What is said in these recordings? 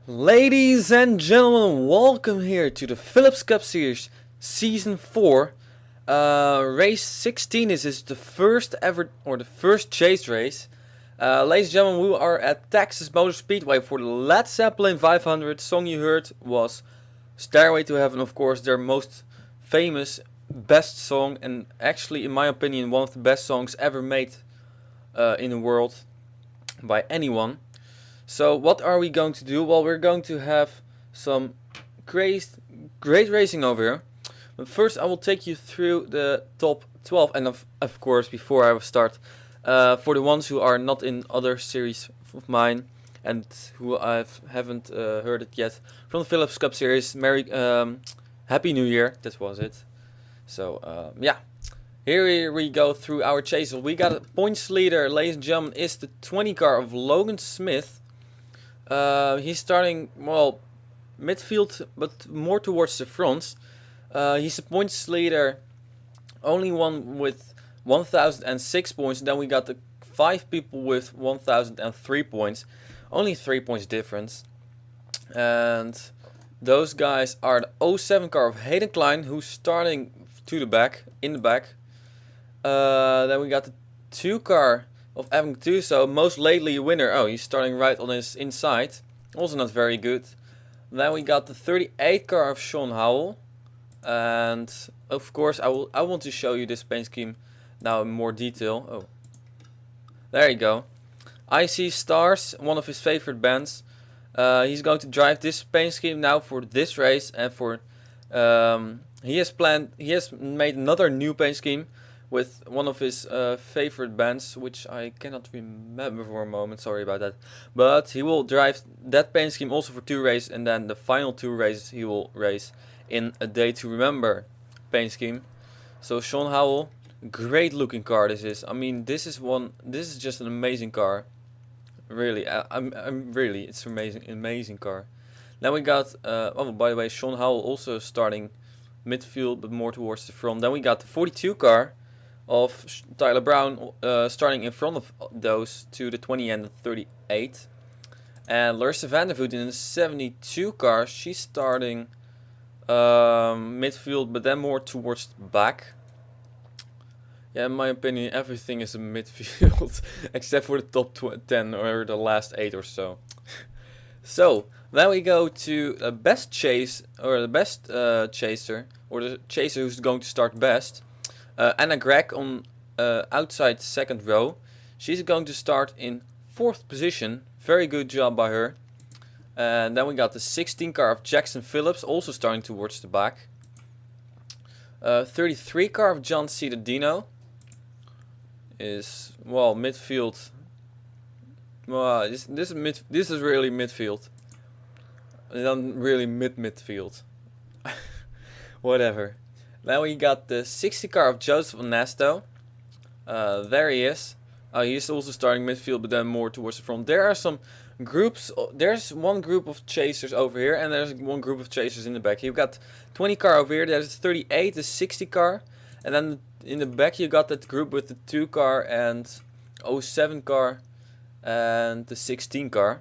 Ladies and gentlemen, welcome here to the Philips Cup Series Season 4. Race 16 is the first ever, or the first chase race. Ladies and gentlemen, we are at Texas Motor Speedway for the Led Zeppelin 500. Song you heard was Stairway to Heaven, of course, their most famous, best song, and actually, in my opinion, one of the best songs ever made in the world by anyone. So what are we going to do? Well, we're going to have some great racing over here. But first I will take you through the top 12. And of course, before I start, for the ones who are not in other series of mine and who haven't heard it yet from the Philips Cup Series, Happy New Year. That was it. So, yeah. Here we go through our chases. We got a points leader, ladies and gentlemen, is the 20 car of Logan Smith. He's starting, well, midfield, but more towards the front. He's a points leader, only one with 1,006 points. Then we got the 5 people with 1,003 points. Only 3 points difference. And those guys are the 07 car of Hayden Klein, who's starting in the back. Then we got the 2 car of Evan Gattuso, most lately winner. Oh, he's starting right on his inside. Also not very good. Then we got the 38 car of Sean Howell. And of course I want to show you this paint scheme now in more detail. Oh. There you go. I See Stars, one of his favorite bands. He's going to drive this paint scheme now for this race, and for he has made another new paint scheme with one of his favorite bands, which I cannot remember for a moment, sorry about that. But he will drive that paint scheme also for 2 races, and then the final 2 races he will race in A Day to Remember paint scheme. So Sean Howell, great looking car this is. I mean, this is just an amazing car. Really, I'm really, it's amazing car. Then we got, oh, by the way, Sean Howell also starting midfield, but more towards the front. Then we got the 42 car of Tyler Brown, starting in front of those to the 20 and the 38. And Larissa Vandervoot in the 72 car, she's starting midfield, but then more towards the back. Yeah, in my opinion, everything is a midfield, except for the top 10 or the last 8 or so. So, then we go to the best chase, or the best chaser, or the chaser who's going to start best. Anna Gregg on outside second row. She's going to start in 4th position. Very good job by her. And then we got the 16 car of Jackson Phillips, also starting towards the back. 33 car of John Cittadino is, well, midfield. Well, this is really midfield. Not really midfield. Whatever. Then we got the 60 car of Joseph Onesto. There he is. He's also starting midfield, but then more towards the front. There are some groups. There's one group of chasers over here, and there's one group of chasers in the back. You've got 20 car over here. There's 38, the 60 car, and then in the back you got that group with the 2 car and 07 car and the 16 car.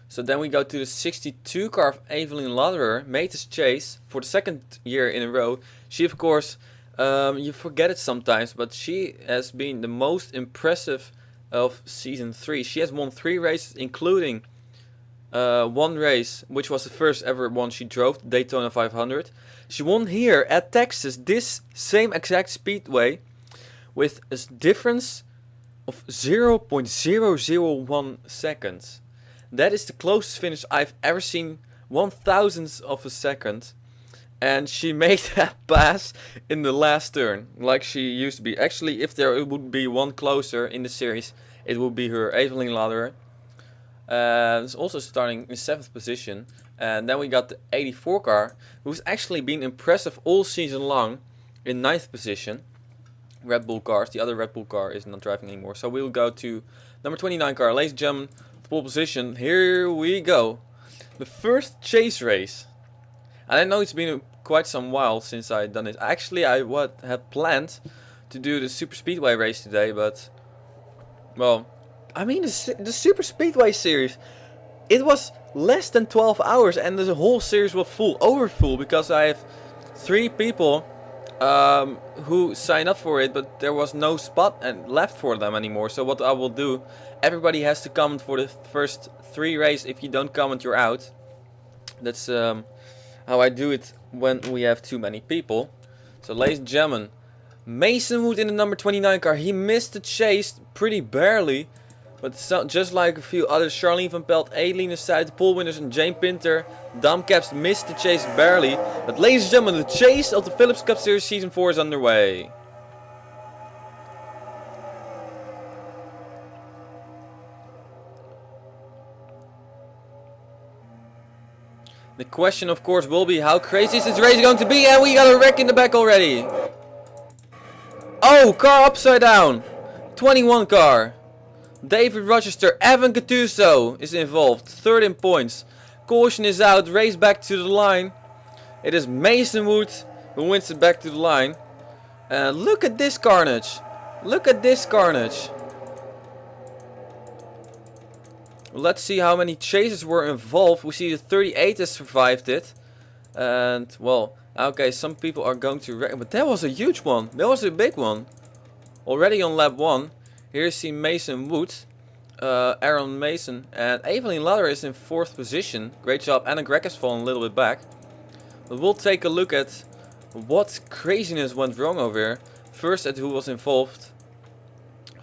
So then we go to the 62 car of Evelyn Lauderer, made this chase for the 2nd year in a row. She, of course, you forget it sometimes, but she has been the most impressive of season 3. She has won 3 races, including 1 race, which was the first ever one she drove, the Daytona 500. She won here at Texas, this same exact speedway, with a difference of 0.001 seconds. That is the closest finish I've ever seen, 1/1000th of a second. And she made that pass in the last turn, like she used to be. Actually, if there would be one closer in the series, it would be her, Evelyn Lauderer. It's also starting in 7th position. And then we got the 84 car, who's actually been impressive all season long, in 9th position. Red Bull cars. The other Red Bull car is not driving anymore. So we'll go to number 29 car. Ladies and gentlemen, pole position. Here we go. The first chase race. And I know it's been quite some while since I've done it. Actually, I had planned to do the Super Speedway race today, but, well, I mean, the Super Speedway series, it was less than 12 hours, and the whole series was over full, because I have 3 people who signed up for it, but there was no spot left for them anymore. So what I will do, everybody has to comment for the first 3 races. If you don't comment, you're out. That's how I do it when we have too many people. So ladies and gentlemen, Mason Wood in the number 29 car. He missed the chase pretty barely. But so, just like a few others, Charlene van Pelt, Aileen aside, the pole winners, and Jane Pinter, Dam Caps missed the chase barely. But ladies and gentlemen, the chase of the Philips Cup Series Season 4 is underway. The question, of course, will be how crazy is this race going to be? And we got a wreck in the back already. Oh, car upside down. 21 car. David Rochester, Evan Gattuso is involved. 13 points. Caution is out. Race back to the line. It is Mason Wood who wins it back to the line. And look at this carnage. Look at this carnage. Let's see how many chases were involved. We see the 38 has survived it. And, well, okay, some people are going to wreck. But that was a huge one. That was a big one. Already on lap 1. Here you see Mason Wood. Aaron Mason. And Evelyn Ladder is in 4th position. Great job. Anna Gregg has fallen a little bit back. But we'll take a look at what craziness went wrong over here. First at who was involved.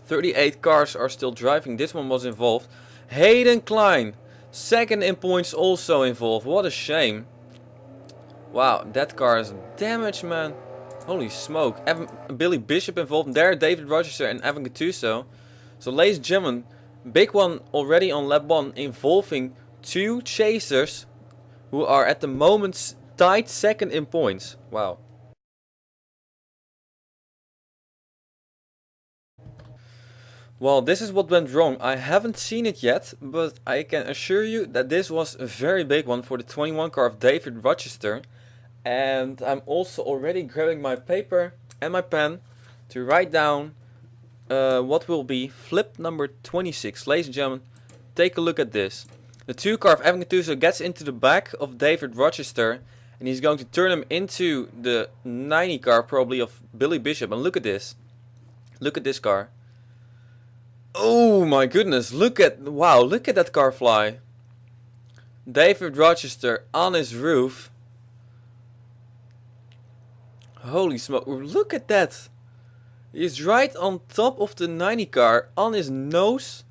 38 cars are still driving. This one was involved. Hayden Klein, 2nd in points, also involved. What a shame. Wow, that car is damaged, man. Holy smoke. Billy Bishop involved there, David Rochester and Evan Gattuso. So ladies and gentlemen, big one already on lap 1 involving 2 chasers who are at the moment tied 2nd in points. Wow. Well, this is what went wrong. I haven't seen it yet, but I can assure you that this was a very big one for the 21 car of David Rochester. And I'm also already grabbing my paper and my pen to write down what will be flip number 26. Ladies and gentlemen, take a look at this. The 2 car of Evan Gattuso gets into the back of David Rochester, and he's going to turn him into the 90 car probably of Billy Bishop. And look at this. Look at this car. Oh my goodness, look at that car fly. David Rochester on his roof. Holy smoke, look at that. He's right on top of the 90 car, on his nose.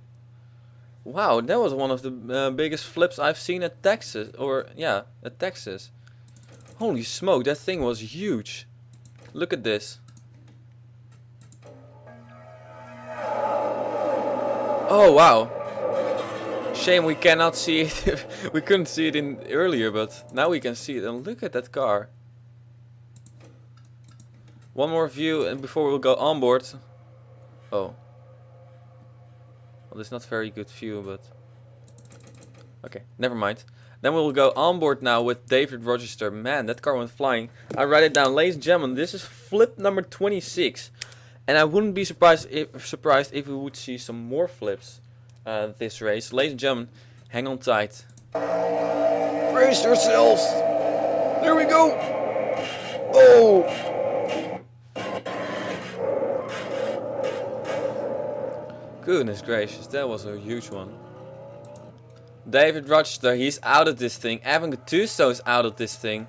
Wow, that was one of the biggest flips I've seen at Texas. At Texas. Holy smoke, that thing was huge. Look at this. Oh wow. Shame we cannot see it. We couldn't see it in earlier, but now we can see it. And look at that car. One more view and before we'll go on board. Oh. Well, this is not very good view, but okay, never mind. Then we'll go on board now with David Rochester. Man, that car went flying. I write it down. Ladies and gentlemen, this is flip number 26. And I wouldn't be surprised if we would see some more flips this race. Ladies and gentlemen, hang on tight. Brace yourselves. There we go. Oh. Goodness gracious, that was a huge one. David Rochester, he's out of this thing. Evan Gattuso is out of this thing.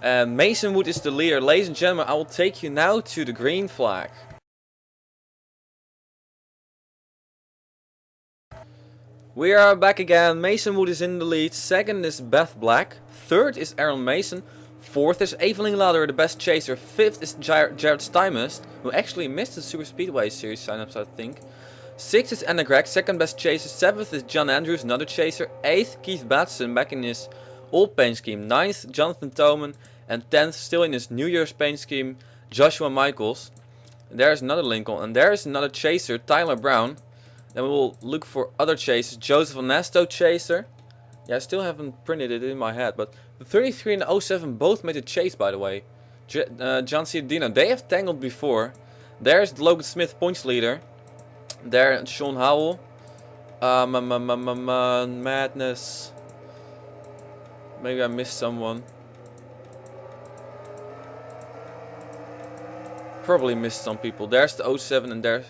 Mason Wood is the leader. Ladies and gentlemen, I will take you now to the green flag. We are back again. Mason Wood is in the lead. 2nd is Beth Black. 3rd is Aaron Mason. 4th is Evelyn Ladder, the best chaser. 5th is Jared Stymust, who actually missed the Super Speedway Series signups, I think. 6th is Anna Gregg, 2nd best chaser. 7th is John Andrews, another chaser. 8th, Keith Batson, back in his old paint scheme. 9th, Jonathan Toman. And 10th, still in his New Year's paint scheme, Joshua Michaels. There's another Lincoln. And there's another chaser, Tyler Brown. Then we will look for other chasers. Joseph Onesto chaser. Yeah, I still haven't printed it in my head. But the 33 and the 07 both made a chase, by the way. John Ciardino, they have tangled before. There's the Logan Smith points leader. There, Sean Howell. Madness. Maybe I missed someone. Probably missed some people. There's the 07 and there's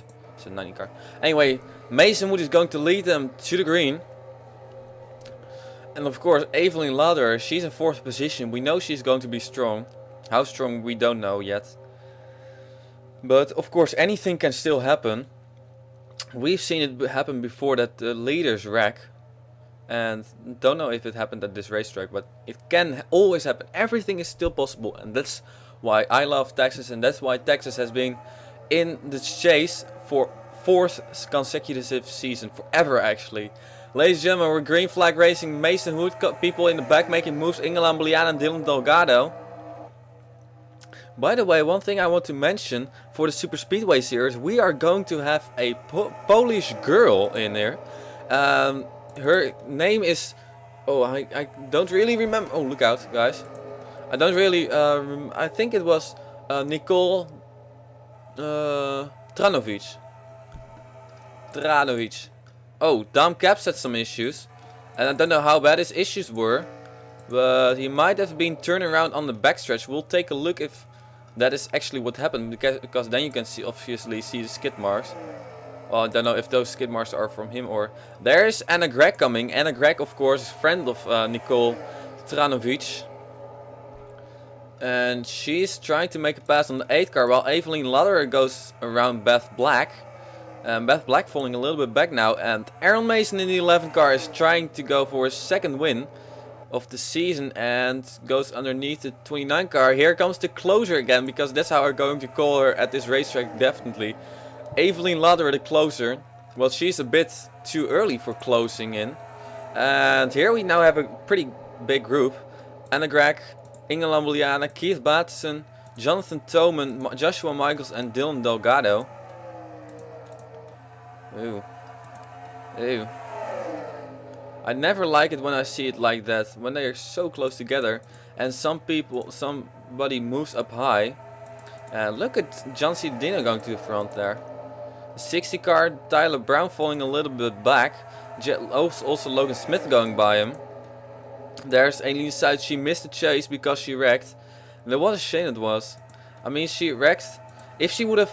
a 90 car. Anyway, Mason Wood is going to lead them to the green. And of course, Evelyn Lauder, she's in 4th position. We know she's going to be strong. How strong, we don't know yet. But of course, anything can still happen. We've seen it happen before, that the leaders wreck. And don't know if it happened at this racetrack, but it can always happen. Everything is still possible. And that's why I love Texas. And that's why Texas has been in the chase for 4th consecutive season. Forever, actually. Ladies and gentlemen, we're green flag racing. Mason Hood, people in the back making moves. Ingela Mbliana and Dylan Delgado. By the way, one thing I want to mention for the Super Speedway series, we are going to have a Polish girl in there. Her name is... Oh, I don't really remember. Oh, look out, guys. I don't really... I think it was Nicole Tranovic. Oh, Dom Caps had some issues. And I don't know how bad his issues were. But he might have been turned around on the backstretch. We'll take a look if that is actually what happened. Because then you can obviously see the skid marks. Well, I don't know if those skid marks are from him or... There's Anna Gregg coming. Anna Gregg, of course, is friend of Nicole Tranovic. And she's trying to make a pass on the 8 car. While Evelyn Lauder goes around Beth Black. Beth Black falling a little bit back now, and Aaron Mason in the 11 car is trying to go for his 2nd win of the season and goes underneath the 29 car. Here comes the closer again, because that's how we're going to call her at this racetrack, definitely. Evelyn Lauder, the closer. Well, she's a bit too early for closing in. And here we now have a pretty big group. Anna Gregg, Ingela Mbliana, Keith Batson, Jonathan Toman, Joshua Michaels and Dylan Delgado. Ew. Ew. I never like it when I see it like that, when they are so close together and somebody moves up high. Look at John C. Dino going to the front there. The 60 car, Tyler Brown falling a little bit back. Also Logan Smith going by him. There's Aileen South, she missed the chase because she wrecked. And what a shame it was. I mean, she wrecked. If she would have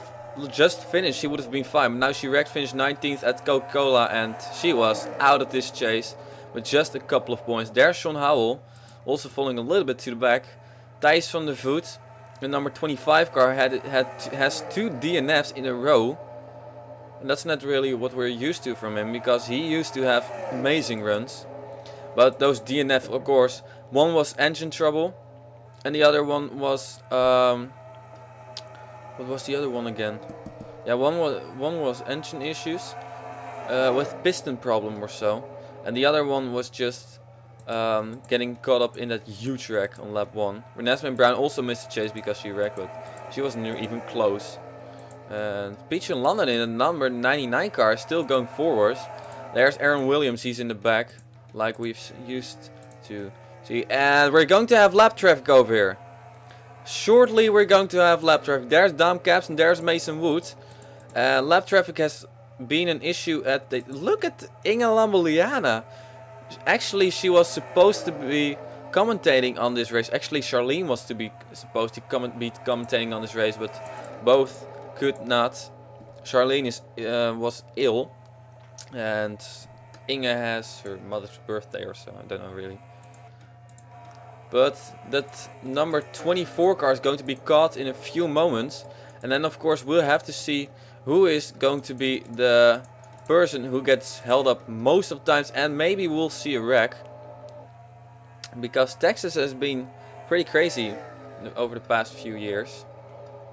just finished, she would have been fine. But now she wrecked, finished 19th at Coca-Cola, and she was out of this chase with just a couple of points. There's Sean Howell, also falling a little bit to the back. Thijs van der Voet, the number 25 car, has 2 DNFs in a row. And that's not really what we're used to from him, because he used to have amazing runs. But those DNFs, of course, one was engine trouble, and the other one was... what was the other one again? Yeah, one was engine issues with piston problem or so, and the other one was just getting caught up in that huge wreck on lap 1. Renesmee Brown also missed the chase because she wrecked, but she wasn't even close. And Peach in London in the number 99 car is still going forward. There's Aaron Williams, he's in the back, like we've used to see. And we're going to have lap traffic over here. Shortly we're going to have lap traffic. There's Dom Caps and there's Mason Wood. Lap traffic has been an issue at the... Look at Ingela Mbliana. Actually, she was supposed to be commentating on this race. Actually, Charlene was supposed to be commentating on this race, but both could not. Charlene was ill, and Inge has her mother's birthday or so. I don't know really. But that number 24 car is going to be caught in a few moments. And then of course we'll have to see who is going to be the person who gets held up most of the times. And maybe we'll see a wreck. Because Texas has been pretty crazy over the past few years.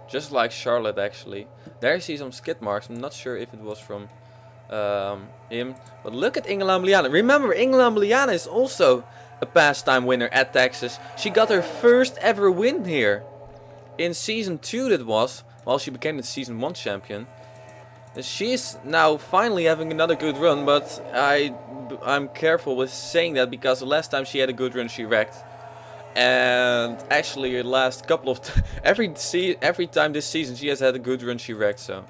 Just like Charlotte actually. There you see some skid marks. I'm not sure if it was from him. But look at Ingela Mbliana. Remember, Ingela Mbliana is also a pastime winner at Texas. She got her first ever win here. In season 2 that was. While she became the season 1 champion. She's now finally having another good run. But I'm careful with saying that. Because the last time she had a good run she wrecked. And actually the last couple of... every time this season she has had a good run she wrecked. So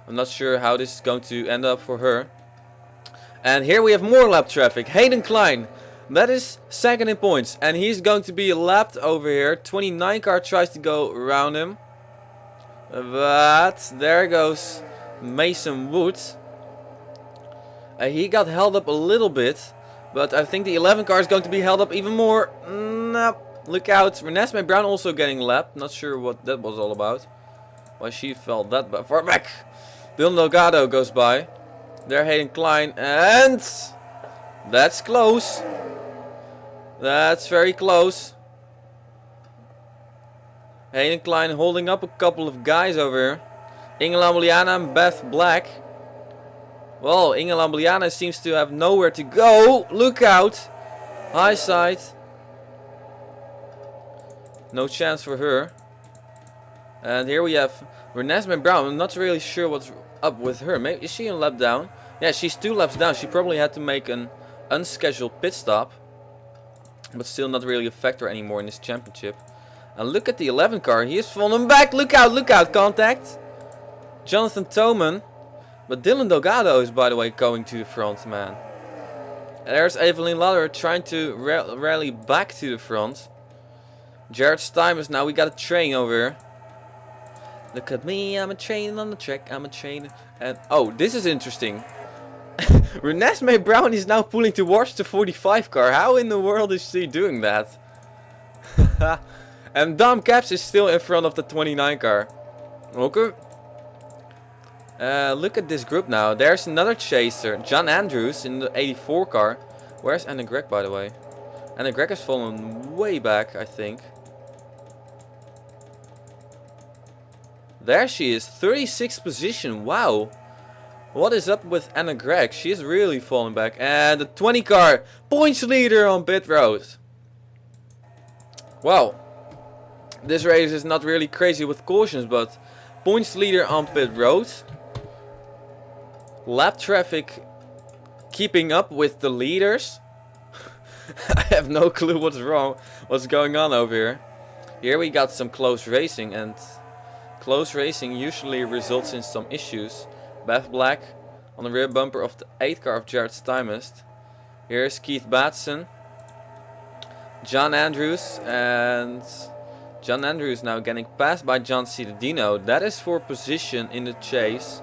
I'm not sure how this is going to end up for her. And here we have more lap traffic. Hayden Klein. That is second in points. And he's going to be lapped over here. 29 car tries to go around him. But there goes Mason Woods. He got held up a little bit. But I think the 11 car is going to be held up even more. Nope. Look out. Renesmee Brown also getting lapped. Not sure what that was all about. Why she fell that far back. Dylan Delgado goes by. There Hayden Klein. And that's close. That's very close. Hayden Klein holding up a couple of guys over here. Inge Lambliana and Beth Black. Well, Inge Lambliana seems to have nowhere to go. Look out. High side. No chance for her. And here we have Renesmee Brown. I'm not really sure what's up with her. Maybe, is she a lap down? Yeah, she's 2 laps down. She probably had to make an unscheduled pit stop. But still not really a factor anymore in this championship. And look at the 11 car. He is falling back. Look out, contact. Jonathan Thoman. But Dylan Delgado is, by the way, going to the front, man. There's Evelyn Lauder trying to rally back to the front. Jared Stymers, now we got a train over here. Look at me, I'm a train on the track, I'm a train. And oh, this is interesting. Renesmee Brown is now pulling towards the 45 car. How in the world is she doing that? And Dom Caps is still in front of the 29 car. Okay. Look at this group now. There's another chaser. John Andrews in the 84 car. Where's Anna Gregg, by the way? Anna Gregg has fallen way back, I think. There she is. 36th position. Wow. What is up with Anna Gregg? She is really falling back. And the 20 car. Points leader on pit road. Wow. This race is not really crazy with cautions, but points leader on pit road. Lap traffic keeping up with the leaders. I have no clue what's going on over here. Here we got some close racing, and close racing usually results in some issues. Beth Black on the rear bumper of the 8th car of Jared Stymest. Here's Keith Batson. John Andrews, and John Andrews now getting passed by John Cittadino. That is for position in the chase.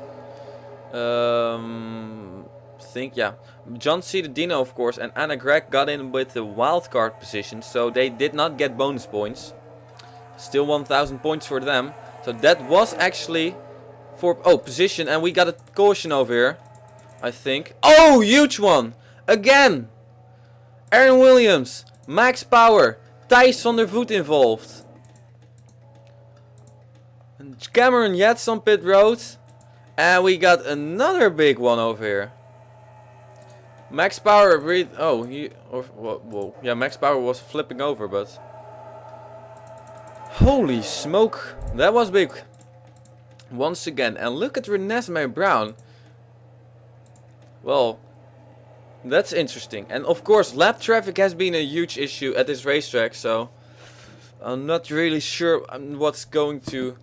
Yeah, John Cittadino, of course, and Anna Gregg got in with the wildcard position, so they did not get bonus points. Still 1,000 points for them. So that was actually for position, and we got a caution over here, I think. Oh, huge one again. Aaron Williams, Max Power, Thijs van der Voet involved. And Cameron Yates on pit road. And we got another big one over here. Max Power, yeah, Max Power was flipping over, but holy smoke, that was big. Once again, and look at Renesmee Brown. Well, that's interesting. And of course, lap traffic has been a huge issue at this racetrack, so I'm not really sure what's going to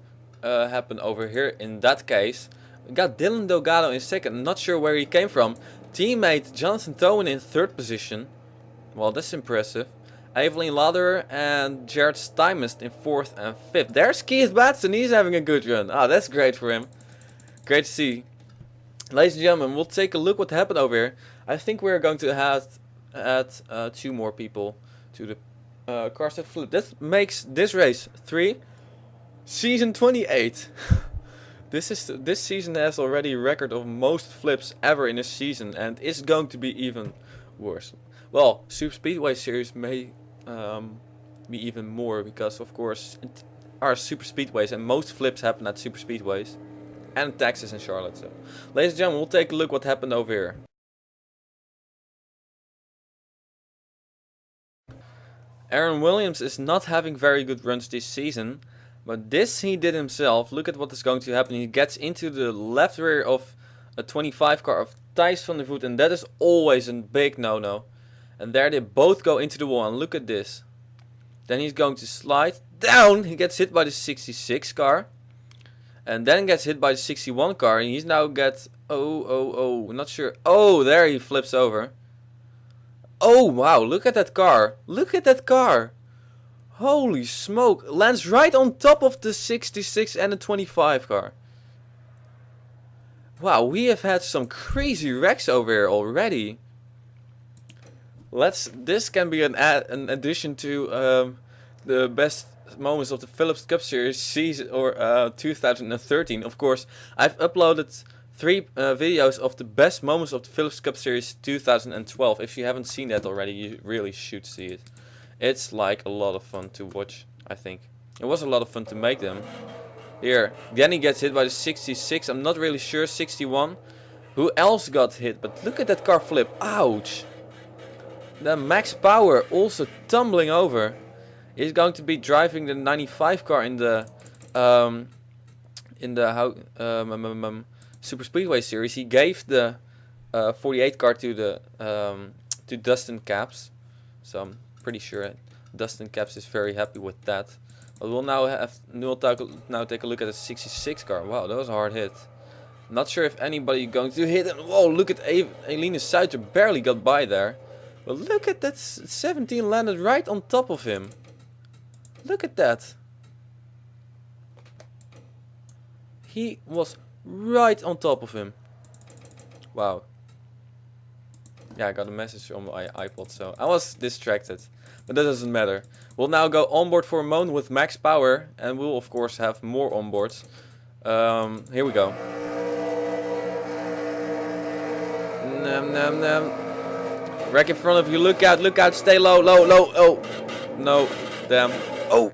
happen over here in that case. We got Dylan Delgado in second. Not sure where he came from. Teammate Jonathan Thoman in 3rd position. Well, that's impressive. Evelyn Lauder and Jared Stymest in 4th and 5th. There's Keith Batson. He's having a good run. Ah, that's great for him. Great to see. Ladies and gentlemen, we'll take a look what happened over here. I think we're going to add 2 more people to the cars that flip. That makes this race 3. Season 28. This season has already a record of most flips ever in a season, and it's going to be even worse. Well, Super Speedway series may be even more, because of course it are super speedways and most flips happen at super speedways and Texas and Charlotte. So, ladies and gentlemen, we'll take a look what happened over here. Aaron Williams is not having very good runs this season. But this he did himself. Look at what is going to happen. He gets into the left rear of a 25 car of Thijs van der Voet. And that is always a big no-no. And there they both go into the wall. And look at this. Then he's going to slide down. He gets hit by the 66 car. And then gets hit by the 61 car. And he's now not sure. Oh, there he flips over. Oh wow, look at that car. Look at that car. Holy smoke. Lands right on top of the 66 and the 25 car. Wow, we have had some crazy wrecks over here already. This can be an addition to the best moments of the Philips Cup Series season or 2013. Of course, I've uploaded 3 videos of the best moments of the Philips Cup Series 2012. If you haven't seen that already, you really should see it. It's like a lot of fun to watch, I think. It was a lot of fun to make them. Here, Danny gets hit by the 66. I'm not really sure. 61. Who else got hit? But look at that car flip. Ouch. The Max Power also tumbling over. He's going to be driving the 95 car in the Super Speedway series. He gave the 48 car to the to Dustin Caps, so I'm pretty sure Dustin Caps is very happy with that. But we'll now take a look at the 66 car. Wow, that was a hard hit. Not sure if anybody going to hit him. Whoa, look at Eline Suiter barely got by there. But look at that, 17 landed right on top of him. Look at that. He was right on top of him. Wow. Yeah, I got a message on my iPod, so I was distracted. But that doesn't matter. We'll now go onboard for a moment with Max Power. And we'll of course have more onboards. Here we go. Wreck in front of you, look out, stay low, oh, no, damn, oh.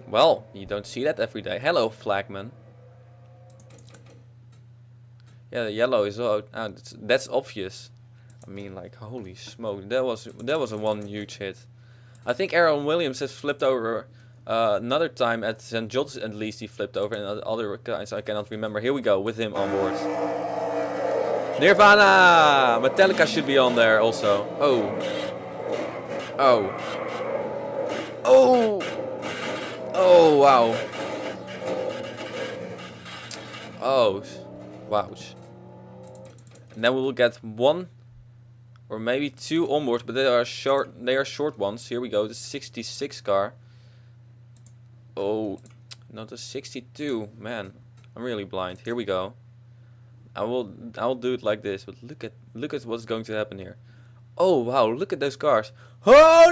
Well, you don't see that every day. Hello, Flagman. Yeah, the yellow is out. That's obvious. I mean, like, holy smoke, that was a one huge hit. I think Aaron Williams has flipped over another time at St. John's. At least he flipped over, and other guys I cannot remember. Here we go with him on board. Nirvana! Metallica should be on there also. Oh. Oh, wow. Oh, wow. And then we will get 1 or maybe 2 onboards, but they are short ones. Here we go, the 66 car. Oh, not the 62. Man, I'm really blind. Here we go. I'll do it like this, but look at what's going to happen here. Oh wow, look at those cars. Oh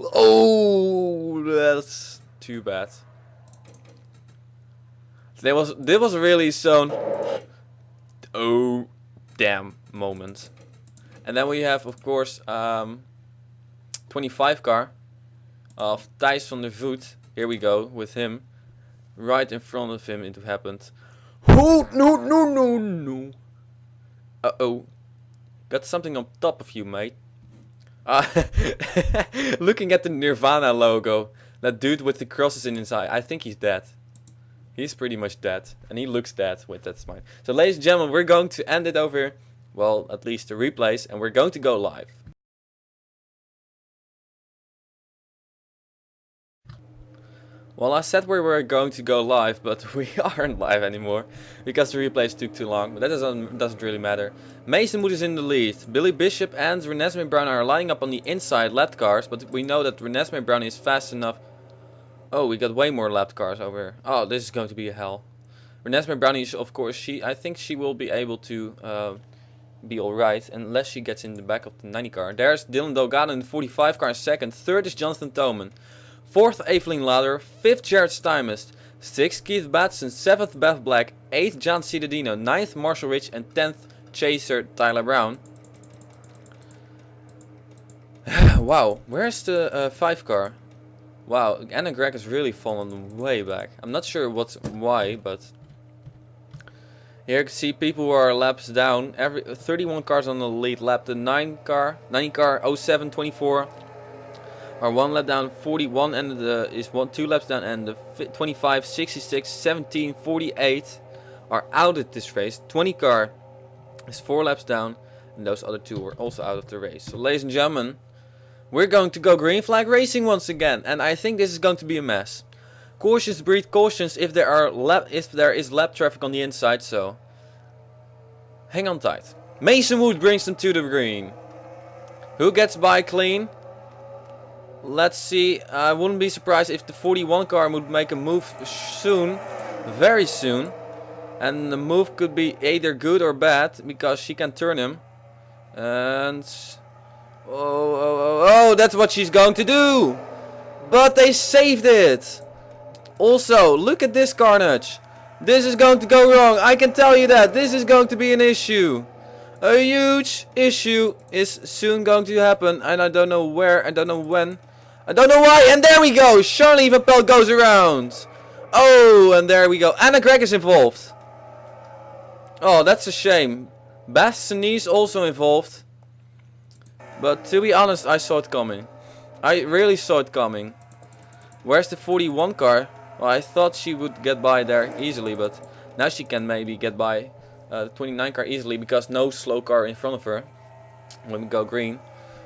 no! Oh, that's too bad. There was really some oh damn moment. And then we have of course 25 car of Thijs van der Voet. Here we go with him. Right in front of him it happened. Oh no. Uh-oh. Got something on top of you, mate. Looking at the Nirvana logo. That dude with the crosses in his eye. I think he's dead. He's pretty much dead. And he looks dead with that smile. So ladies and gentlemen, we're going to end it over. Well, at least the replays. And we're going to go live. Well, I said we were going to go live, but we aren't live anymore because the replays took too long. But that doesn't really matter. Mason Mood is in the lead. Billy Bishop and Renesmee Brown are lining up on the inside lapped cars, but we know that Renesmee Brown is fast enough. Oh, we got way more lapped cars over here. Oh, this is going to be a hell. Renesmee Brown is, of course, I think she will be able to be alright, unless she gets in the back of the 90 car. There's Dylan Delgado in the 45 car in second. Third is Jonathan Thoman. 4th, Evelyn Lauder. 5th, Jared Stymist. 6th, Keith Batson. 7th, Bev Black. 8th, John Cittadino. 9th, Marshall Rich. And 10th, Chaser Tyler Brown. Wow, where's the 5 car? Wow, Anna Gregg has really fallen way back. I'm not sure why, but here you can see people who are laps down. 31 cars on the lead lap. The 90 car, 07, 24. Are 1 lap down, 41 and is 2 laps down, and the 25, 66, 17, 48 are out of this race. 20 car is 4 laps down, and those other 2 are also out of the race. So ladies and gentlemen, we're going to go green flag racing once again, and I think this is going to be a mess. Cautions breed cautions if there is lap traffic on the inside, so hang on tight. Mason Wood brings them to the green. Who gets by clean? Let's see. I wouldn't be surprised if the 41 car would make a move soon, very soon. And the move could be either good or bad, because she can turn him. And oh, that's what she's going to do. But they saved it. Also, look at this carnage. This is going to go wrong. I can tell you that. This is going to be an issue. A huge issue is soon going to happen. And I don't know where. I don't know when. I don't know why. And there we go. Charlie Van Pelt goes around. Oh, and there we go. Anna Gregg is involved. Oh, that's a shame. Bastianese also involved. But to be honest, I saw it coming. I really saw it coming. Where's the 41 car? Well, I thought she would get by there easily, but now she can maybe get by the 29 car easily because no slow car in front of her when we go green.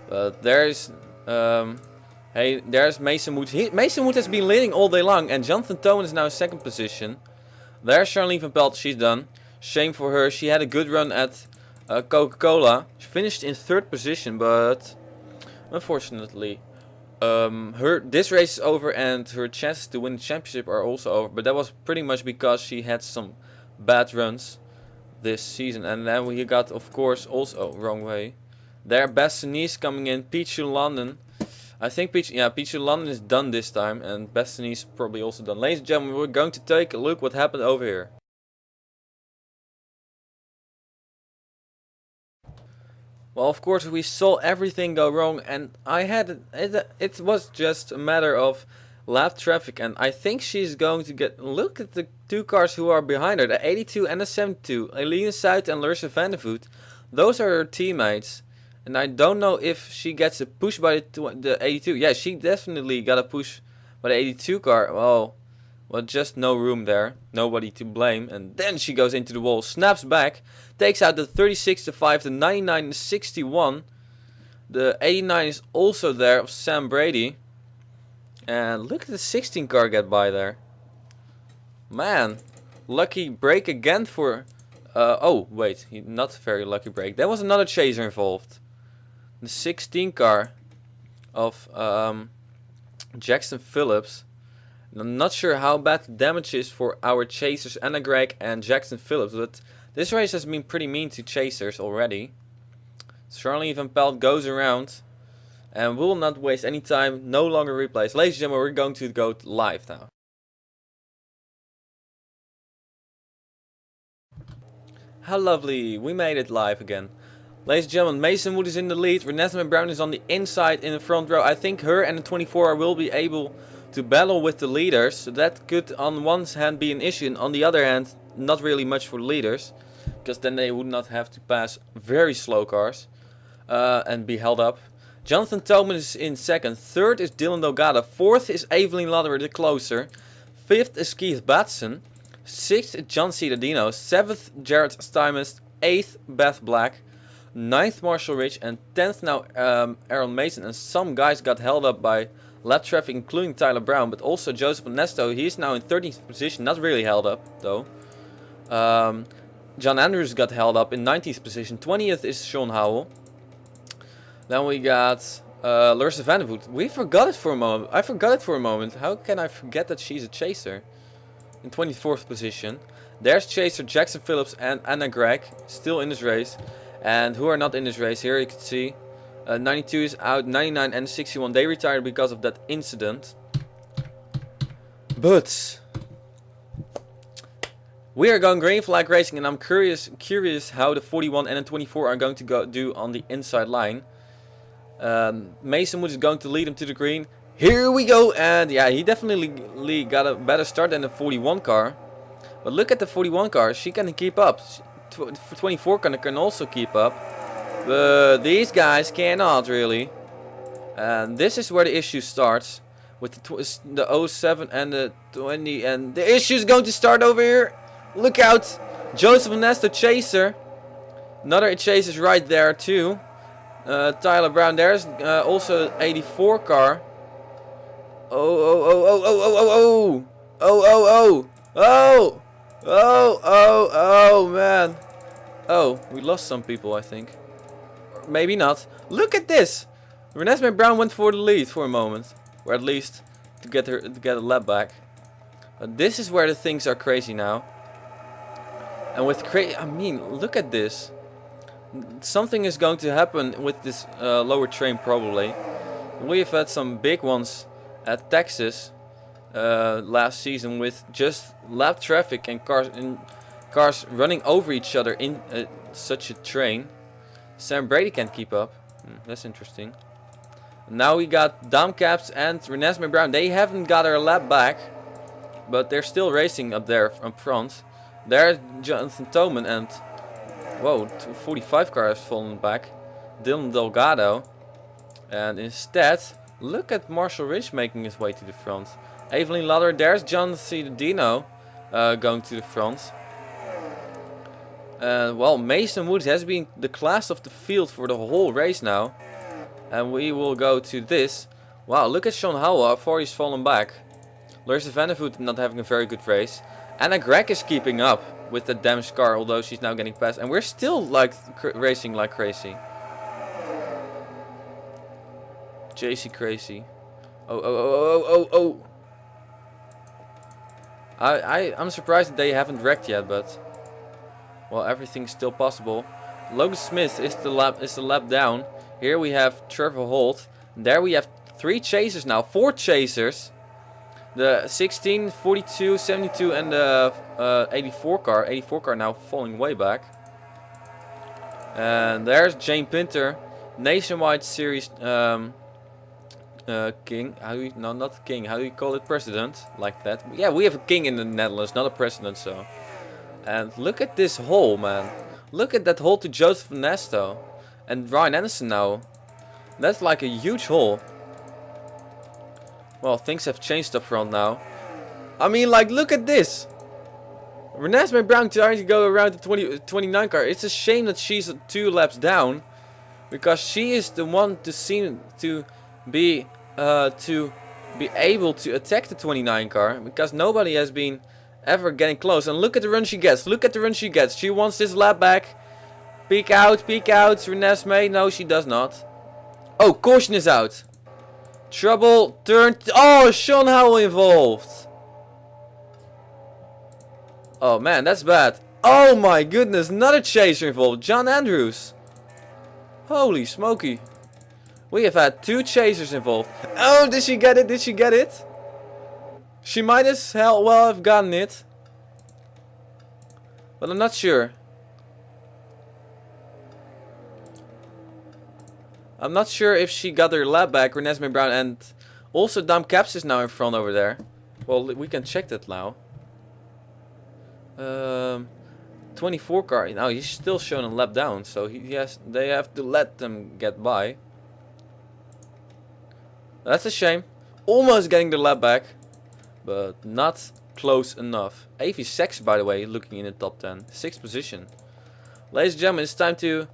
But there's Mason Wood. Mason Wood has been leading all day long, and Jonathan Thoman is now in second position. There's Charlene Van Pelt. She's done. Shame for her. She had a good run at Coca-Cola. She finished in third position, but unfortunately, this race is over and her chances to win the championship are also over. But that was pretty much because she had some bad runs this season. And then we got, of course, also wrong way. There, Bastianese coming in. Pichu London. I think Pichu London is done this time, and Bastianese probably also done. Ladies and gentlemen, we're going to take a look what happened over here. Well, of course, we saw everything go wrong, and it was just a matter of lap traffic, and I think she's going to get. Look at the two cars who are behind her, the 82 and the 72, Elena South and Larissa van der Voet. Those are her teammates, and I don't know if she gets a push by the 82. Yeah, she definitely got a push by the 82 car. Well, just no room there, nobody to blame, and then she goes into the wall, snaps back, takes out the 36 to 5, the 99 to 61. The 89 is also there of Sam Brady, and look at the 16 car get by there. Man, lucky break again for. Oh wait, not very lucky break. There was another chaser involved. The 16 car of Jackson Phillips. I'm not sure how bad the damage is for our chasers Anna Gregg and Jackson Phillips, but this race has been pretty mean to chasers already. Charlie Van Pelt goes around, and will not waste any time, no longer replays. Ladies and gentlemen, we're going to go live now. How lovely, we made it live again. Ladies and gentlemen, Mason Wood is in the lead, Renesmee Brown is on the inside in the front row. I think her and the 24 will be able to battle with the leaders, so that could on one hand be an issue, and on the other hand not really much for the leaders, because then they would not have to pass very slow cars and be held up. Jonathan Thoman is in second, third is Dylan Delgado, fourth is Evelyn Lodder, the closer, fifth is Keith Batson, sixth is John Cittadino, seventh Jared Stymons, eighth Beth Black, ninth Marshall Rich, and 10th now Aaron Mason, and some guys got held up by lap traffic, including Tyler Brown, but also Joseph Onesto. He's now in 13th position, not really held up though. John Andrews got held up in 19th position. 20th is Sean Howell. Then we got Larissa van der Voet. We forgot it for a moment. I forgot it for a moment. How can I forget that she's a chaser? In 24th position. There's chaser Jackson Phillips and Anna Gregg still in this race. And who are not in this race, here you can see 92 is out, 99 and 61 they retired because of that incident. But we are going green flag racing, and I'm curious how the 41 and the 24 are going to do on the inside line. Mason Wood is going to lead him to the green. Here we go, and yeah, he definitely got a better start than the 41 car. But look at the 41 car, she can keep up. 24 can also keep up. But these guys cannot really. And this is where the issue starts. With the 07 and the 20. And the issue is going to start over here. Look out. Joseph Onesto chaser. Another chaser is right there too. Tyler Brown. There's also 84 car. Oh. Oh, oh, oh! Oh! Oh, oh, oh, man. Oh, we lost some people, I think. Or maybe not. Look at this! Renesmee Brown went for the lead for a moment. Or at least to get a lap back. But this is where the things are crazy now. And with I mean, look at this. Something is going to happen with this lower train probably. We've had some big ones at Texas last season with just lap traffic and cars running over each other in such a train. Sam Brady can't keep up. That's interesting. Now we got Dom Caps and Renesmee Brown. They haven't got their lap back, but they're still racing up there up front. There's Jonathan Toman and whoa, 45 car has fallen back. Dylan Delgado. And instead, look at Marshall Rich making his way to the front. Evelyn Lauder, there's John Ciudadino going to the front. Well, Mason Woods has been the class of the field for the whole race now. And we will go to this. Wow, look at Sean Howell, how far he's fallen back. Larissa Vandervoot not having a very good race. Anna Gregg is keeping up with the damaged car, although she's now getting past. And we're still like racing like crazy. JC crazy. Oh, oh, oh, oh, oh, oh. I'm surprised that they haven't wrecked yet, but well, everything's still possible. Logan Smith is the lap down. Here we have Trevor Holt. There we have 3 chasers now, 4 chasers. The 16, 42, 72 and the 84 car. 84 car now falling way back. And there's Jane Pinter, Nationwide Series king. How do you, no, not king. How do you call it? President, like that. Yeah, we have a king in the Netherlands, not a president. So, and look at this hole, man. Look at that hole to Joseph Nesto and Ryan Anderson now. That's like a huge hole. Well, things have changed up front now. I mean, like, look at this. Renesmee Brown trying to go around the 29 car. It's a shame that she's 2 laps down, because she is the one to seem to be able to attack the 29 car, because nobody has been ever getting close. And look at the run she gets. Look at the run she gets. She wants this lap back. Peek out, Renesmee. No, she does not. Oh, caution is out. Trouble, turn. Oh, Sean Howell involved. Oh man, that's bad. Oh my goodness, another chaser involved. John Andrews. Holy smoky. We have had 2 chasers involved. Oh, did she get it? Did she get it? She might as well have gotten it. But I'm not sure. I'm not sure if she got her lap back, Renesmee Brown, and also Dom Caps is now in front over there. Well, we can check that now. 24 car. Now he's still showing a lap down, so they have to let them get by. That's a shame. Almost getting the lap back, but not close enough. Avi Sachs, by the way, looking in the top 10, 6th position. Ladies and gentlemen, it's time to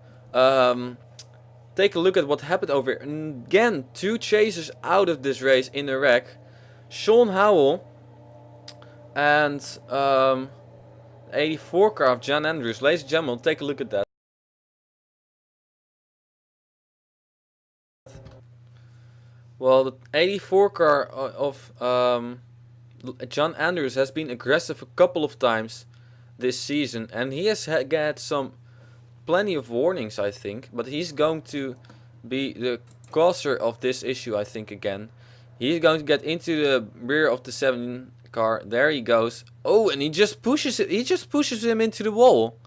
take a look at what happened over here. And again, 2 chasers out of this race in the wreck. Sean Howell and 84 car of John Andrews. Ladies and gentlemen, take a look at that. Well, the 84 car of John Andrews has been aggressive a couple of times this season, and he has had plenty of warnings, I think, but he's going to be the causer of this issue, I think, again. He's going to get into the rear of the 7 car. There he goes. Oh, and he just pushes it. He just pushes him into the wall.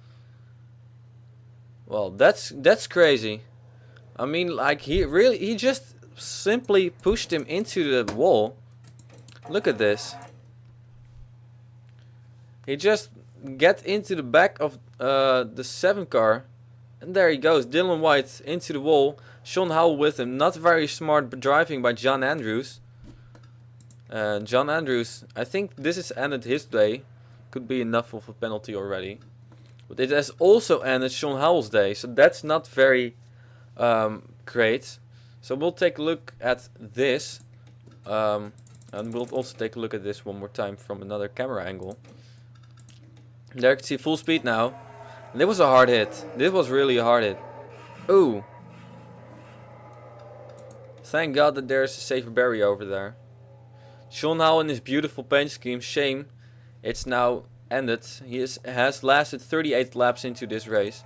Well, that's crazy. I mean, like, he just simply pushed him into the wall. Look at this. He just get into the back of the 7 car, and there he goes. Dylan White into the wall. Sean Howell with him. Not very smart driving by John Andrews. John Andrews, I think this has ended his day. Could be enough of a penalty already. But it has also ended Sean Howell's day, so that's not very great. So we'll take a look at this. I And we'll also take a look at this one more time from another camera angle. There you can see full speed now. And it was a hard hit. This was really a hard hit. Ooh. Thank God that there's a safer barrier over there. Sean Howell in his beautiful paint scheme. Shame it's now ended. He has lasted 38 laps into this race.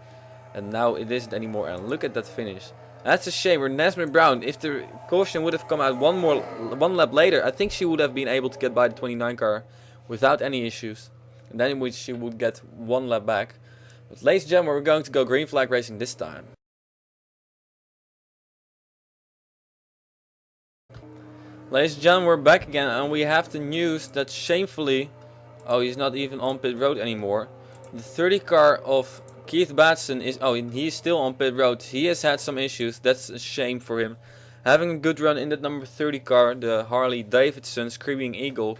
And now it isn't anymore. And look at that finish. That's a shame. Renesmee Brown, if the caution would have come out one lap later, I think she would have been able to get by the 29 car without any issues. And then she would get one lap back. But ladies and gentlemen, we're going to go green flag racing this time. Ladies and gentlemen, we're back again, and we have the news that shamefully, oh, he's not even on pit road anymore. The 30 car of Keith Batson is, oh, he's still on pit road. He has had some issues. That's a shame for him. Having a good run in that number 30 car, the Harley Davidson Screaming Eagle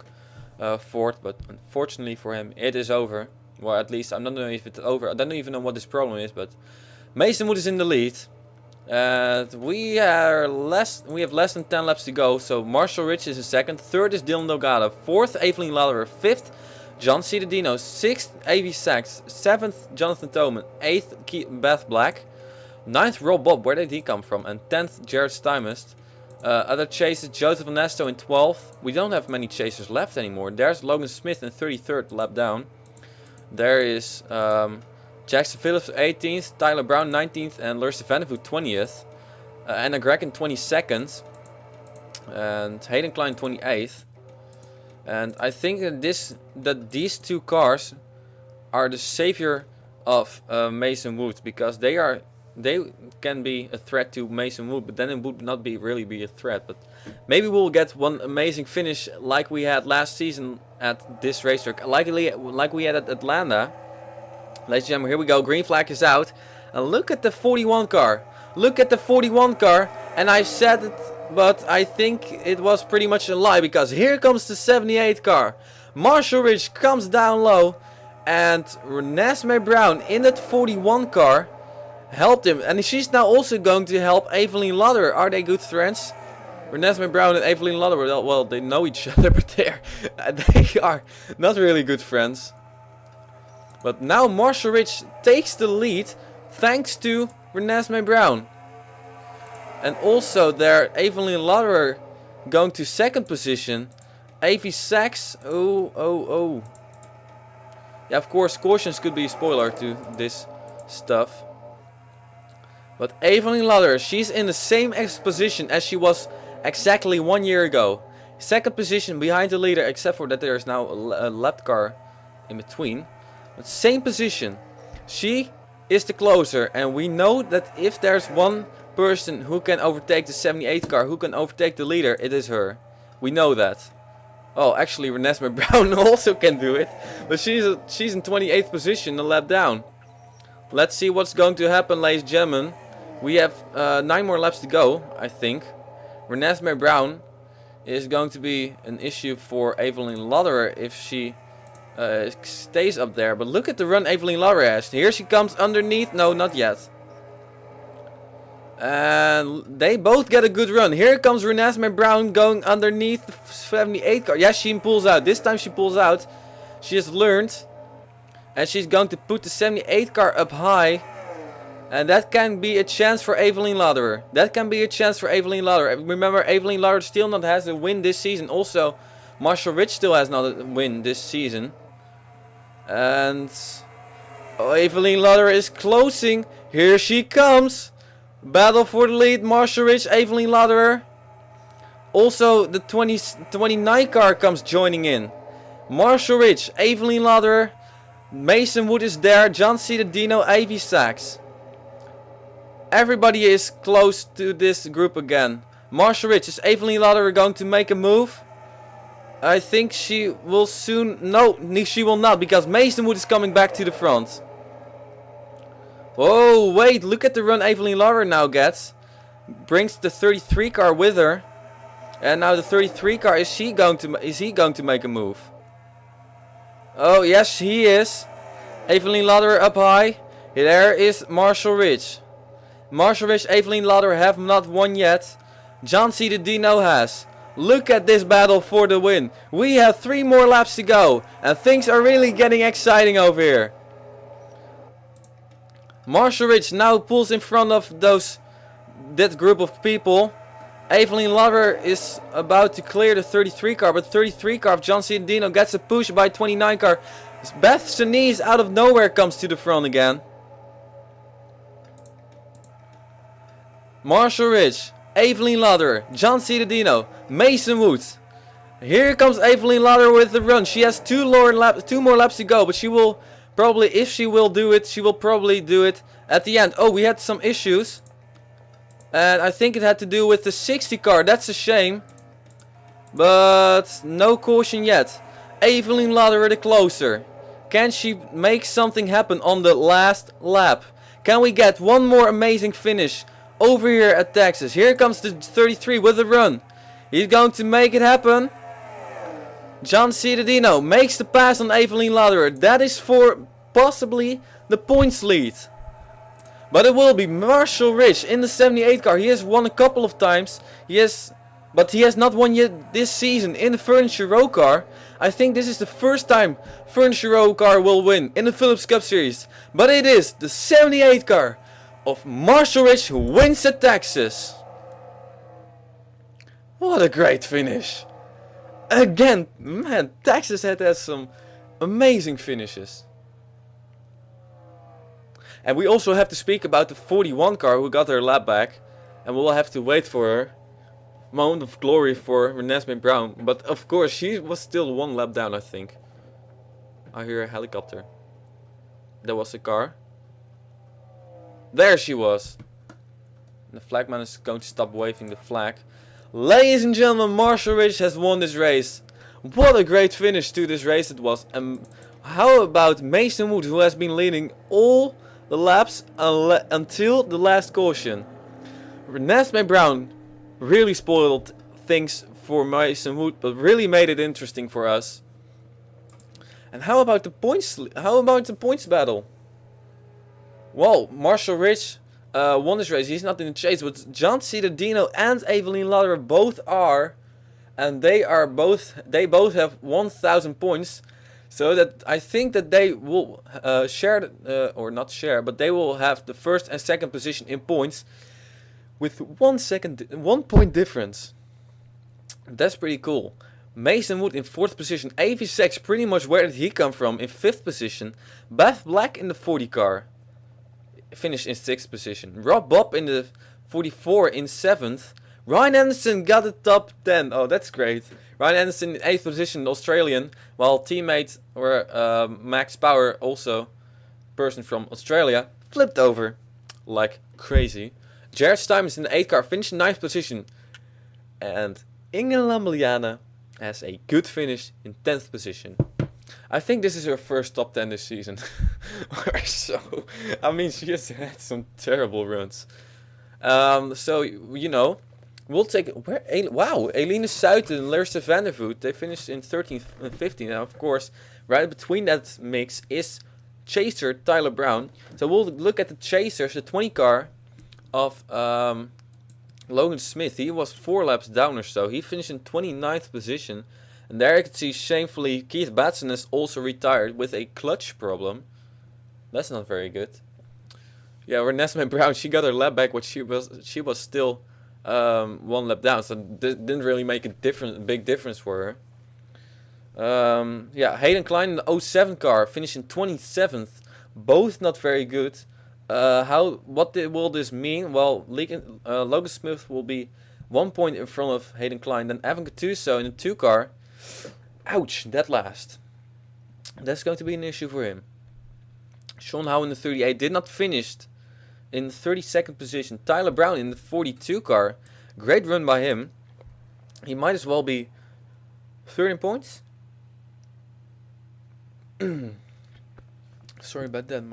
Ford, but unfortunately for him, it is over. Well, at least I don't know if it's over. I don't even know what this problem is, but Mason Wood is in the lead. We have less than 10 laps to go. So Marshall Rich is in second. Third is Dylan Delgado. Fourth, Evelyn Lederer. Fifth, John Cittadino. Sixth, A.V. Sachs. Seventh, Jonathan Toman. Eighth, Beth Black. Ninth, Rob Bob. Where did he come from? And 10th, Jared Stymust. Other chasers, Joseph Ernesto in 12th. We don't have many chasers left anymore. There's Logan Smith in 33rd, lap down. There is Jackson Phillips 18th, Tyler Brown 19th, and Lursa Vandervoot 20th. Anna Gregan 22nd. And Hayden Klein 28th. And I think that these two cars are the savior of Mason Wood, because they can be a threat to Mason Wood, but then it would not really be a threat. But maybe we'll get one amazing finish like we had last season at this racetrack, like we had at Atlanta. Ladies and gentlemen, here we go. Green flag is out. And look at the 41 car. Look at the 41 car. And I said it, but I think it was pretty much a lie, because here comes the 78 car. Marshall Rich comes down low, and Renesmee Brown in that 41 car helped him, and she's now also going to help Evelyn Lederer. Are they good friends? Renesmee Brown and Evelyn Lederer, well, they know each other, but they are not really good friends. But now Marshall Rich takes the lead thanks to Renesmee Brown. And also there, Evelyn Lederer going to second position. A.V. Sachs, oh. Yeah, of course, cautions could be a spoiler to this stuff. But Evelyn Lederer, she's in the same position as she was exactly 1 year ago. Second position behind the leader, except for that there is now a lap car in between. But same position. She is the closer, and we know that if there's one person who can overtake the 78 car, who can overtake the leader, it is her. We know that. Oh, actually Renesmee Brown also can do it, but she's in 28th position, a lap down. Let's see what's going to happen, ladies and gentlemen. We have 9 more laps to go, I think. Renesmee Brown is going to be an issue for Evelyn Lederer if she stays up there. But look at the run Evelyn Lederer has. Here she comes underneath. No, not yet. And they both get a good run. Here comes Renesmee Brown going underneath the 78 car. Yes, she pulls out. This time she pulls out. She has learned. And she's going to put the 78 car up high. And that can be a chance for Evelyn Lederer. That can be a chance for Evelyn Lederer. Remember, Evelyn Lederer still not has a win this season. Also, Marshall Rich still has not a win this season. And Evelyn Lederer is closing. Here she comes. Battle for the lead. Marshall Rich, Evelyn Lederer. Also, the 29 car comes joining in. Marshall Rich, Evelyn Lederer. Mason Wood is there. John Cittadino, A.V. Sachs. Everybody is close to this group again. Marshall Rich, is Evelyn Lederer going to make a move? I think she will soon. No, she will not, because Mason Wood is coming back to the front. Whoa, wait, look at the run Evelyn Lederer now gets. Brings the 33 car with her. And now the 33 car, is he going to make a move? Oh, yes, he is. Evelyn Lederer up high. There is Marshall Rich. Marshall Rich, Evelyn Lederer have not won yet. John Cittadino has. Look at this battle for the win. We have 3 more laps to go. And things are really getting exciting over here. Marshall Ridge now pulls in front of that group of people. Evelyn Lauder is about to clear the 33 car, but 33 car of John Cittadino gets a push by 29 car. Beth Sinise out of nowhere comes to the front again. Marshall Ridge, Evelyn Lauder, John Cittadino, Mason Woods. Here comes Evelyn Lauder with the run. She has 2 more laps to go, but she will probably, if she will do it, she will probably do it at the end. Oh, we had some issues. And I think it had to do with the 60 car. That's a shame. But no caution yet. Evelyn Lauder the closer. Can she make something happen on the last lap? Can we get one more amazing finish over here at Texas? Here comes the 33 with a run. He's going to make it happen. John Cittadino makes the pass on Evelyn Lauder. That is for possibly the points lead. But it will be Marshall Ridge in the 78 car. He has won a couple of times. But he has not won yet this season in the Furniture Row car. I think this is the first time Furniture Row car will win in the Phillips Cup Series. But it is the 78 car of Marshall Ridge who wins at Texas. What a great finish. Again, man, Texas had some amazing finishes. And we also have to speak about the 41 car who got her lap back. And we'll have to wait for her. Moment of glory for Renesmee Brown. But of course, she was still 1 lap down, I think. I hear a helicopter. There was a car. There she was. The flagman is going to stop waving the flag. Ladies and gentlemen, Marshall Ridge has won this race. What a great finish to this race it was. And how about Mason Wood, who has been leading all the laps until the last caution. Renesmee Brown really spoiled things for Mason Wood, but really made it interesting for us. And how about the points? How about the points battle? Well, Marshall Ridge won this race. He's not in the chase, but John Cittadino and Evelyn Lauder both are, and they both have 1,000 points. So that I think that they will share, or not share, but they will have the first and second position in points with 1 point difference. That's pretty cool. Mason Wood in 4th position. Avy Sachs, pretty much where did he come from, in 5th position. Beth Black in the 40 car, finished in 6th position. Rob Bob in the 44 in 7th. Ryan Anderson got the top 10. Oh, that's great. Ryan Anderson in 8th position, Australian, while teammates were Max Power, also person from Australia, flipped over like crazy. Jared Stuyvesant in the 8th car, finished in 9th position. And Inge Lambliana has a good finish in 10th position. I think this is her first top 10 this season. Or so. I mean, she has had some terrible runs. So, you know, we'll take... Wow, Eline Suiten and Larissa Vandervoot, they finished in 13th and 15th. Now, of course, right between that mix is Chaser Tyler Brown. So we'll look at the Chasers, the 20 car of Logan Smith. He was 4 laps down or so. He finished in 29th position. And there you can see, shamefully, Keith Batson is also retired with a clutch problem. That's not very good. Yeah, Renesmee Brown, she got her lap back, but she was still 1 lap down, so didn't really make a big difference for her. Yeah, Hayden Klein in the 07 car, finishing 27th. Both not very good. What will this mean? Well, Logan Smith will be 1 point in front of Hayden Klein. Then Evan Gattuso in the 2 car. Ouch, that last. That's going to be an issue for him. Sean Howe in the 38 did not finish in the 32nd position. Tyler Brown in the 42 car. Great run by him. He might as well be 13 points. Sorry about that.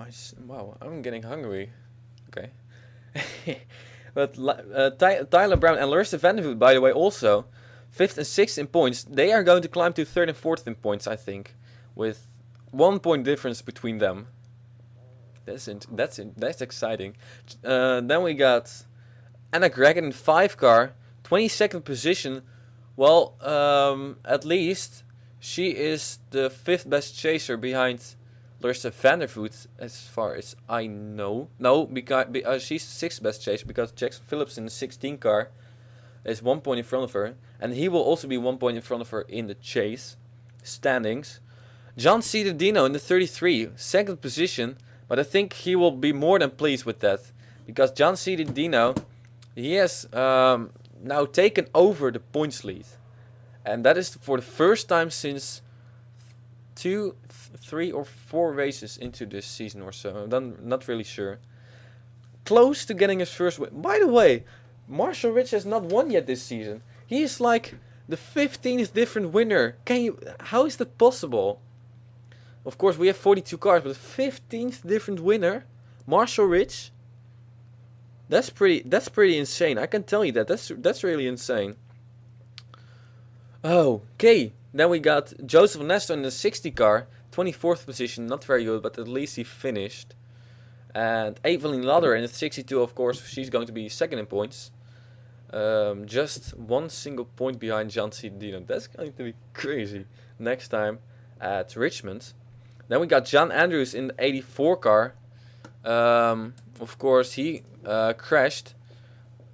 Wow, I'm getting hungry. Okay. But Tyler Brown and Larissa Vandervoot, by the way, also 5th and 6th in points. They are going to climb to 3rd and 4th in points, I think, with 1 point difference between them. That's exciting. Then we got Anna Gregan in 5 car, 22nd position, Well, at least she is the 5th best chaser behind Larissa Vandervoot, as far as I know. No, because she's the 6th best chaser because Jackson Phillips in the 16 car is 1 point in front of her, and he will also be 1 point in front of her in the chase standings. John C. Dino in the 33, 2nd position, but I think he will be more than pleased with that because John C. Dino, he has now taken over the points lead, and that is for the first time since 2, 3 or 4 races into this season or so. I'm not really sure. Close to getting his first win. By the way, Marshall Rich has not won yet this season. He is like the 15th different winner. How is that possible? Of course, we have 42 cars, but the 15th different winner, Marshall Rich. That's pretty insane. I can tell you that. That's really insane. Okay, then we got Joseph Nesto in the 60 car, 24th position, not very good, but at least he finished. And Evelyn Lauder in the 62, of course, she's going to be 2nd in points. Just 1 single point behind John C. Dino. That's going to be crazy next time at Richmond. Then we got John Andrews in the 84 car. Of course, he crashed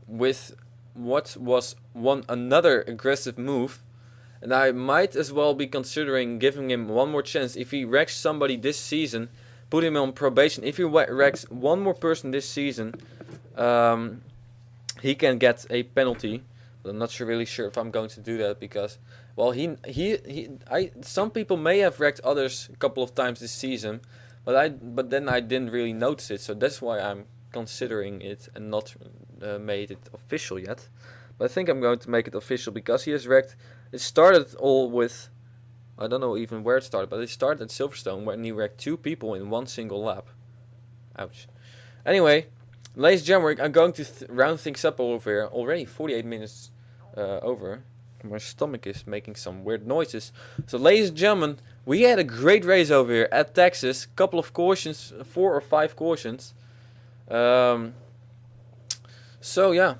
with what was another aggressive move. And I might as well be considering giving him one more chance. If he wrecks somebody this season, put him on probation. If he wrecks one more person this season, he can get a penalty. But I'm not really sure if I'm going to do that because, well, some people may have wrecked others a couple of times this season, but then I didn't really notice it. So that's why I'm considering it and not made it official yet. But I think I'm going to make it official because he has wrecked. It started all with, I don't know even where it started, but it started at Silverstone when he wrecked 2 people in 1 single lap. Ouch. Anyway, ladies and gentlemen, I'm going to round things up over here. Already 48 minutes over. My stomach is making some weird noises. So, ladies and gentlemen, we had a great race over here at Texas. Couple of cautions, 4 or 5 cautions. So yeah,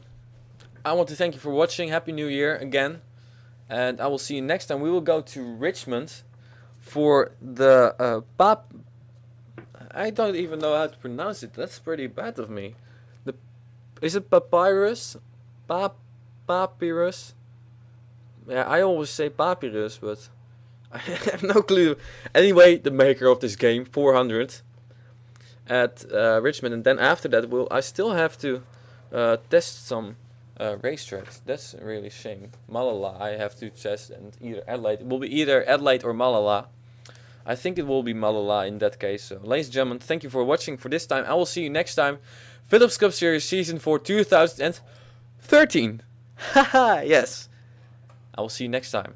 I want to thank you for watching. Happy New Year again. And I will see you next time. We will go to Richmond for the I don't even know how to pronounce it. That's pretty bad of me. Is it papyrus? Papyrus? Yeah, I always say papyrus, but I have no clue. Anyway, the maker of this game, 400 at Richmond, and then after that, I still have to test some racetracks. That's a really shame. Malala, I have to test, and either Adelaide. It will be either Adelaide or Malala. I think it will be Malala in that case. So, ladies and gentlemen, thank you for watching for this time. I will see you next time. Philips Cup Series Season 4 2013. Haha, yes. I will see you next time.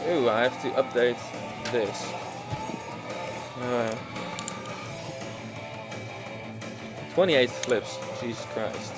Ooh, I have to update this. 28 flips. Jesus Christ.